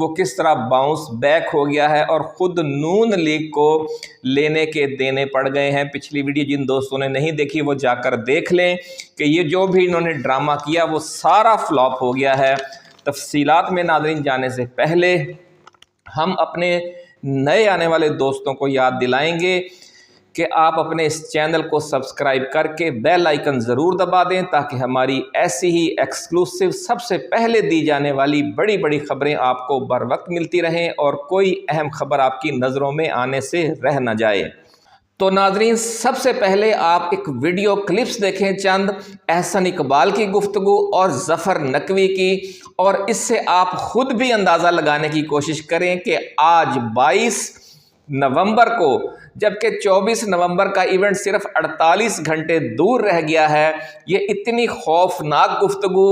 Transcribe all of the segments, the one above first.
وہ کس طرح باؤنس بیک ہو گیا ہے اور خود نون لیگ کو لینے کے دینے پڑ گئے ہیں۔ پچھلی ویڈیو جن دوستوں نے نہیں دیکھی وہ جا کر دیکھ لیں کہ یہ جو بھی انہوں نے ڈرامہ کیا وہ سارا فلاپ ہو گیا ہے۔ تفصیلات میں ناظرین جانے سے پہلے ہم اپنے نئے آنے والے دوستوں کو یاد دلائیں گے کہ آپ اپنے اس چینل کو سبسکرائب کر کے بیل آئیکن ضرور دبا دیں تاکہ ہماری ایسی ہی ایکسکلوسیو سب سے پہلے دی جانے والی بڑی بڑی خبریں آپ کو بر وقت ملتی رہیں اور کوئی اہم خبر آپ کی نظروں میں آنے سے رہ نہ جائے۔ تو ناظرین سب سے پہلے آپ ایک ویڈیو کلپس دیکھیں چند احسن اقبال کی گفتگو اور ظفر نقوی کی، اور اس سے آپ خود بھی اندازہ لگانے کی کوشش کریں کہ آج 22 نومبر کو جبکہ 24 نومبر کا ایونٹ صرف 48 گھنٹے دور رہ گیا ہے، یہ اتنی خوفناک گفتگو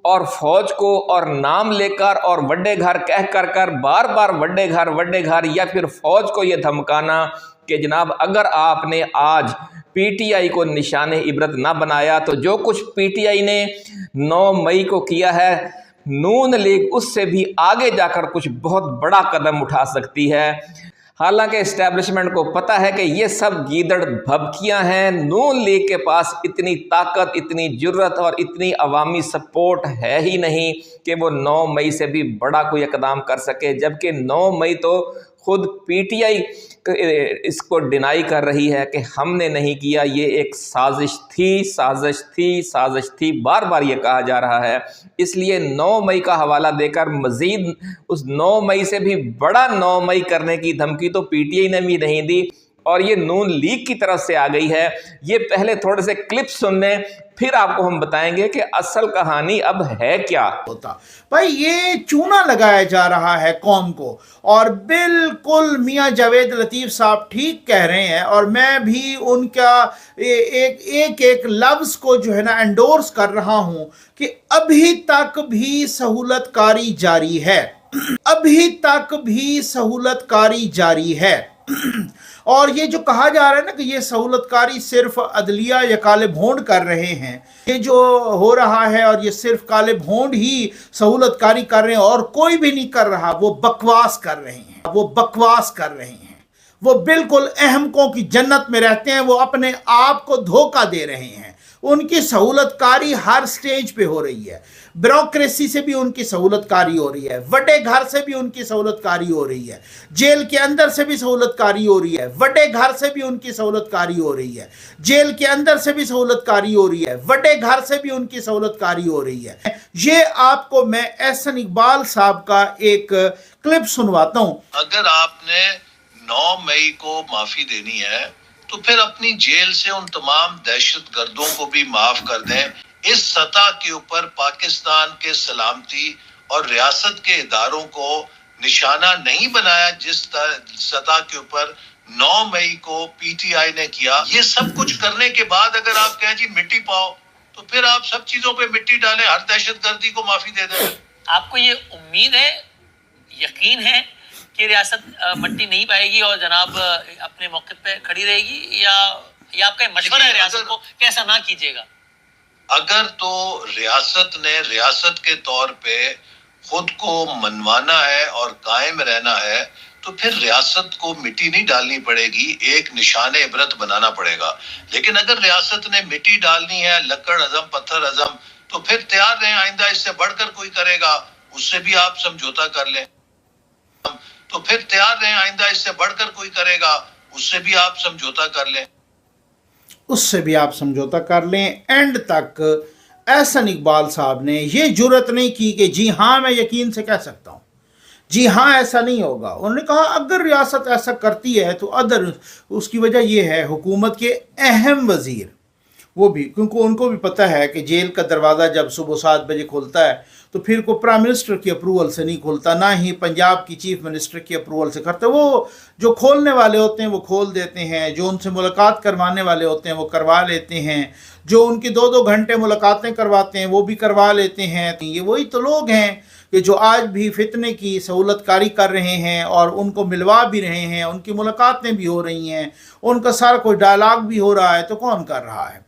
اور فوج کو اور نام لے کر اور وڈے گھر کہہ کر بار بار وڈے گھر یا پھر فوج کو یہ دھمکانا کہ جناب اگر آپ نے آج پی ٹی آئی کو نشان عبرت نہ بنایا تو جو کچھ پی ٹی آئی نے 9 مئی کو کیا ہے نون لیگ اس سے بھی آگے جا کر کچھ بہت بڑا قدم اٹھا سکتی ہے۔ حالانکہ اسٹیبلشمنٹ کو پتہ ہے کہ یہ سب گیدڑ بھبکیاں ہیں، نون لیگ کے پاس اتنی طاقت، اتنی جرت اور اتنی عوامی سپورٹ ہے ہی نہیں کہ وہ 9 مئی سے بھی بڑا کوئی اقدام کر سکے، جبکہ 9 مئی تو خود پی ٹی آئی اس کو ڈینائی کر رہی ہے کہ ہم نے نہیں کیا، یہ ایک سازش تھی، بار بار یہ کہا جا رہا ہے۔ اس لیے 9 مئی کا حوالہ دے کر مزید اس 9 مئی سے بھی بڑا 9 مئی کرنے کی دھمکی تو پی ٹی آئی نے بھی نہیں دی اور یہ نون لیگ کی طرف سے آ گئی ہے۔ یہ پہلے تھوڑے سے کلپ سن لیں پھر آپ کو ہم بتائیں گے کہ اصل کہانی اب ہے کیا ہوتا۔ بھائی یہ چونا لگایا جا رہا ہے قوم کو، اور بالکل میاں جاوید لطیف صاحب ٹھیک کہہ رہے ہیں، اور میں بھی ان کا ایک لفظ کو جو ہے نا انڈورس کر رہا ہوں کہ ابھی تک بھی سہولت کاری جاری ہے، ابھی تک بھی سہولت کاری جاری ہے۔ اور یہ جو کہا جا رہا ہے نا کہ یہ سہولت کاری صرف عدلیہ یا کالے بھونڈ کر رہے ہیں، یہ جو ہو رہا ہے اور یہ صرف کالے بھونڈ ہی سہولت کاری کر رہے ہیں اور کوئی بھی نہیں کر رہا، وہ بکواس کر رہے ہیں، وہ بکواس کر رہے ہیں، وہ بالکل احمقوں کی جنت میں رہتے ہیں، وہ اپنے آپ کو دھوکہ دے رہے ہیں۔ ان کی سہولت کاری ہر سٹیج پہ ہو رہی ہے، بیوروکریسی سے بھی ان کی سہولت کاری ہو رہی ہے، وڈے گھر سے بھی ان کی سہولت کاری ہو رہی ہے، جیل کے اندر سے بھی سہولت کاری ہو رہی ہے، وڈے گھر سے بھی ان کی سہولت کاری ہو رہی ہے، جیل کے اندر سے بھی سہولت کاری ہو رہی ہے، وڈے گھر سے بھی ان کی سہولت کاری ہو رہی ہے۔ یہ آپ کو میں احسن اقبال صاحب کا ایک کلپ سنواتا ہوں۔ اگر آپ نے 9 مئی کو معافی دینی ہے تو پھر اپنی جیل سے ان تمام دہشت گردوں کو بھی معاف کر دیں۔ اس سطح کے اوپر پاکستان کے سلامتی اور ریاست کے اداروں کو نشانہ نہیں بنایا جس سطح کے اوپر 9 مئی کو پی ٹی آئی نے کیا۔ یہ سب کچھ کرنے کے بعد اگر آپ کہیں جی مٹی پاؤ تو پھر آپ سب چیزوں پہ مٹی ڈالیں، ہر دہشت گردی کو معافی دے دیں۔ آپ کو یہ امید ہے، یقین ہے کہ ریاست مٹی نہیں پائے گی اور جناب اپنے موقف پہ کھڑی رہے گی، یا آپ کا مشورہ ہے ریاست کو کہ ایسا نہ کیجیے گا؟ اگر تو ریاست نے ریاست کے طور پہ خود کو منوانا ہے اور قائم رہنا ہے تو پھر ریاست کو مٹی نہیں ڈالنی پڑے گی، ایک نشان عبرت بنانا پڑے گا۔ لیکن اگر ریاست نے مٹی ڈالنی ہے، لکڑ ہضم پتھر ہضم، تو پھر تیار رہیں، آئندہ اس سے بڑھ کر کوئی کرے گا اس سے بھی آپ سمجھوتا کر لیں، تو پھر تیار رہیں، آئندہ اس سے بڑھ کر کوئی کرے گا اس سے بھی آپ سمجھوتا کر لیں، اس سے بھی آپ سمجھوتا کر لیں۔ اینڈ تک احسن اقبال صاحب نے یہ جرت نہیں کی کہ جی ہاں میں یقین سے کہہ سکتا ہوں، جی ہاں ایسا نہیں ہوگا۔ انہوں نے کہا اگر ریاست ایسا کرتی ہے تو اس کی وجہ یہ ہے حکومت کے اہم وزیر، وہ بھی کیونکہ ان کو بھی پتہ ہے کہ جیل کا دروازہ جب صبح 7 بجے کھلتا ہے تو پھر کوئی پرائم منسٹر کی اپروول سے نہیں کھلتا، نہ ہی پنجاب کی چیف منسٹر کی اپروول سے کرتے، وہ جو کھولنے والے ہوتے ہیں وہ کھول دیتے ہیں، جو ان سے ملاقات کروانے والے ہوتے ہیں وہ کروا لیتے ہیں، جو ان کی 2 گھنٹے ملاقاتیں کرواتے ہیں وہ بھی کروا لیتے ہیں۔ یہ وہی تو لوگ ہیں کہ جو آج بھی فتنے کی سہولت کاری کر رہے ہیں اور ان کو ملوا بھی رہے ہیں، ان کی ملاقاتیں بھی ہو رہی ہیں، ان کا سارا کوئی ڈائلاگ بھی ہو رہا ہے، تو کون کر رہا ہے؟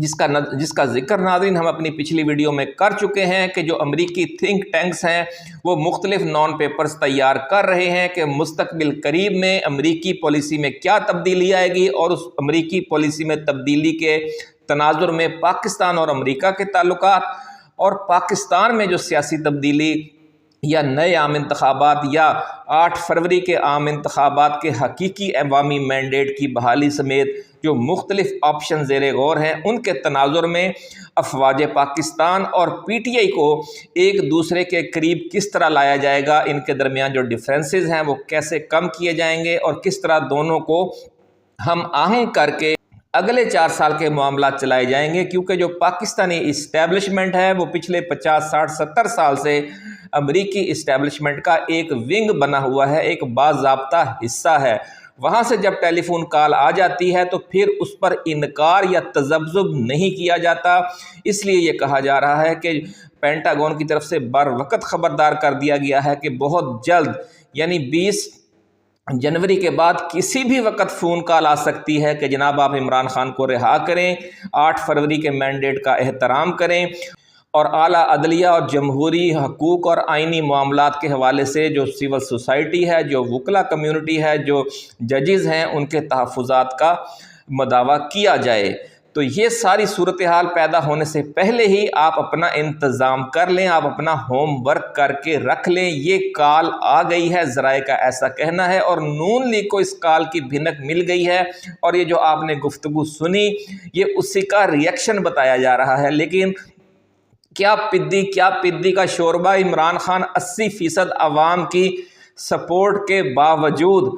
جس کا ذکر ناظرین ہم اپنی پچھلی ویڈیو میں کر چکے ہیں کہ جو امریکی تھنک ٹینکس ہیں وہ مختلف نان پیپرز تیار کر رہے ہیں کہ مستقبل قریب میں امریکی پالیسی میں کیا تبدیلی آئے گی، اور اس امریکی پالیسی میں تبدیلی کے تناظر میں پاکستان اور امریکہ کے تعلقات، اور پاکستان میں جو سیاسی تبدیلی یا نئے عام انتخابات یا 8 فروری کے عام انتخابات کے حقیقی عوامی مینڈیٹ کی بحالی سمیت جو مختلف آپشن زیر غور ہیں، ان کے تناظر میں افواج پاکستان اور پی ٹی آئی کو ایک دوسرے کے قریب کس طرح لایا جائے گا، ان کے درمیان جو ڈیفرنسز ہیں وہ کیسے کم کیے جائیں گے، اور کس طرح دونوں کو ہم آہنگ کر کے اگلے 4 سال کے معاملات چلائے جائیں گے، کیونکہ جو پاکستانی اسٹیبلشمنٹ ہے وہ پچھلے 50 60 70 سال سے امریکی اسٹیبلشمنٹ کا ایک ونگ بنا ہوا ہے، ایک باضابطہ حصہ ہے۔ وہاں سے جب ٹیلی فون کال آ جاتی ہے تو پھر اس پر انکار یا تذبذب نہیں کیا جاتا، اس لیے یہ کہا جا رہا ہے کہ پینٹاگون کی طرف سے بر وقت خبردار کر دیا گیا ہے کہ بہت جلد یعنی 20 جنوری کے بعد کسی بھی وقت فون کال آ سکتی ہے کہ جناب آپ عمران خان کو رہا کریں، 8 فروری کے مینڈیٹ کا احترام کریں، اور اعلیٰ عدلیہ اور جمہوری حقوق اور آئینی معاملات کے حوالے سے جو سول سوسائٹی ہے، جو وکلا کمیونٹی ہے، جو ججز ہیں، ان کے تحفظات کا مداوع کیا جائے۔ تو یہ ساری صورتحال پیدا ہونے سے پہلے ہی آپ اپنا انتظام کر لیں، آپ اپنا ہوم ورک کر کے رکھ لیں۔ یہ کال آ گئی ہے، ذرائع کا ایسا کہنا ہے، اور نون لیگ کو اس کال کی بھنک مل گئی ہے، اور یہ جو آپ نے گفتگو سنی یہ اسی کا ریئیکشن بتایا جا رہا ہے۔ لیکن کیا پدی کا شوربہ، عمران خان 80% عوام کی سپورٹ کے باوجود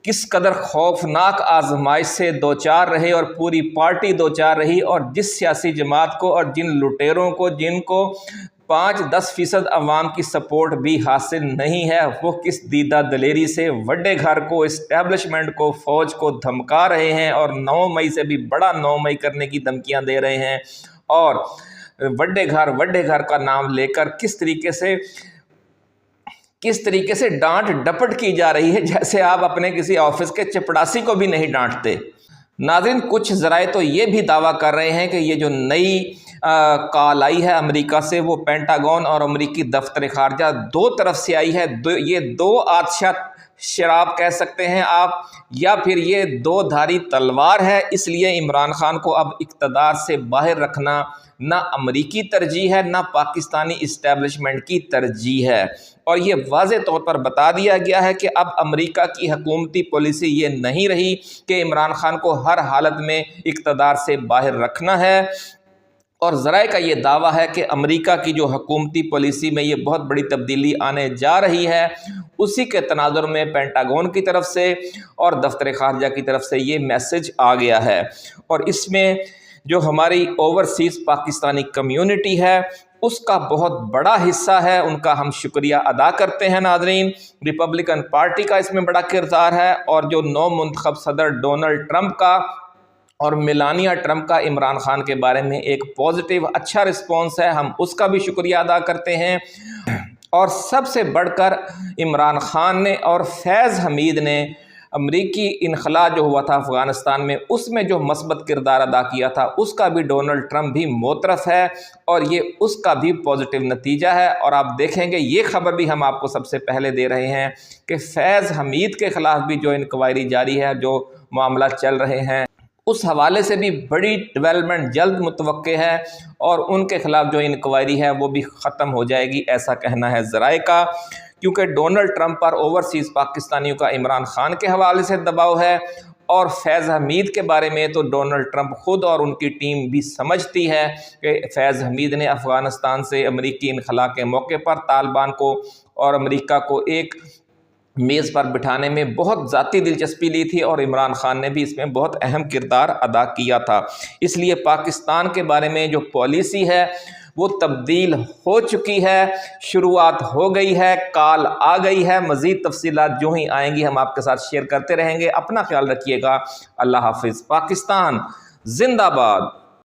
کس قدر خوفناک آزمائش سے دوچار رہے اور پوری پارٹی دوچار رہی، اور جس سیاسی جماعت کو اور جن لٹیروں کو جن کو 5-10% عوام کی سپورٹ بھی حاصل نہیں ہے، وہ کس دیدہ دلیری سے وڈے گھر کو، اسٹیبلشمنٹ کو، فوج کو دھمکا رہے ہیں، اور 9 مئی سے بھی بڑا 9 مئی کرنے کی دھمکیاں دے رہے ہیں، اور وڈے گھر کا نام لے کر کس طریقے سے ڈانٹ ڈپٹ کی جا رہی ہے، جیسے آپ اپنے کسی آفس کے چپڑاسی کو بھی نہیں ڈانٹتے۔ ناظرین، کچھ ذرائع تو یہ بھی دعویٰ کر رہے ہیں کہ یہ جو نئی کال آئی ہے امریکہ سے، وہ پینٹاگون اور امریکی دفتر خارجہ دو طرف سے آئی ہے۔ یہ 2 آتشہ شراب کہہ سکتے ہیں آپ، یا پھر یہ 2 دھاری تلوار ہے۔ اس لیے عمران خان کو اب اقتدار سے باہر رکھنا نہ امریکی ترجیح ہے، نہ پاکستانی اسٹیبلشمنٹ کی ترجیح ہے، اور یہ واضح طور پر بتا دیا گیا ہے کہ اب امریکہ کی حکومتی پالیسی یہ نہیں رہی کہ عمران خان کو ہر حالت میں اقتدار سے باہر رکھنا ہے، اور ذرائع کا یہ دعویٰ ہے کہ امریکہ کی جو حکومتی پالیسی میں یہ بہت بڑی تبدیلی آنے جا رہی ہے، اسی کے تناظر میں پینٹاگون کی طرف سے اور دفتر خارجہ کی طرف سے یہ میسج آ گیا ہے، اور اس میں جو ہماری اوورسیز پاکستانی کمیونٹی ہے اس کا بہت بڑا حصہ ہے، ان کا ہم شکریہ ادا کرتے ہیں۔ ناظرین، ریپبلکن پارٹی کا اس میں بڑا کردار ہے، اور جو نو منتخب صدر ڈونلڈ ٹرمپ کا اور میلانیا ٹرمپ کا عمران خان کے بارے میں ایک پازیٹیو اچھا رسپانس ہے، ہم اس کا بھی شکریہ ادا کرتے ہیں۔ اور سب سے بڑھ کر عمران خان نے اور فیض حمید نے امریکی انخلاء جو ہوا تھا افغانستان میں، اس میں جو مثبت کردار ادا کیا تھا، اس کا بھی ڈونلڈ ٹرمپ بھی معترف ہے، اور یہ اس کا بھی پازیٹیو نتیجہ ہے۔ اور آپ دیکھیں گے یہ خبر بھی ہم آپ کو سب سے پہلے دے رہے ہیں کہ فیض حمید کے خلاف بھی جو انکوائری جاری ہے، جو معاملات چل رہے ہیں، اس حوالے سے بھی بڑی ڈیولپمنٹ جلد متوقع ہے، اور ان کے خلاف جو انکوائری ہے وہ بھی ختم ہو جائے گی، ایسا کہنا ہے ذرائع کا، کیونکہ ڈونلڈ ٹرمپ پر اوورسیز پاکستانیوں کا عمران خان کے حوالے سے دباؤ ہے، اور فیض حمید کے بارے میں تو ڈونلڈ ٹرمپ خود اور ان کی ٹیم بھی سمجھتی ہے کہ فیض حمید نے افغانستان سے امریکی انخلاء کے موقع پر طالبان کو اور امریکہ کو ایک میز پر بٹھانے میں بہت ذاتی دلچسپی لی تھی، اور عمران خان نے بھی اس میں بہت اہم کردار ادا کیا تھا۔ اس لیے پاکستان کے بارے میں جو پالیسی ہے وہ تبدیل ہو چکی ہے، شروعات ہو گئی ہے، کال آ گئی ہے۔ مزید تفصیلات جو ہی آئیں گی ہم آپ کے ساتھ شیئر کرتے رہیں گے۔ اپنا خیال رکھیے گا۔ اللہ حافظ۔ پاکستان زندہ باد۔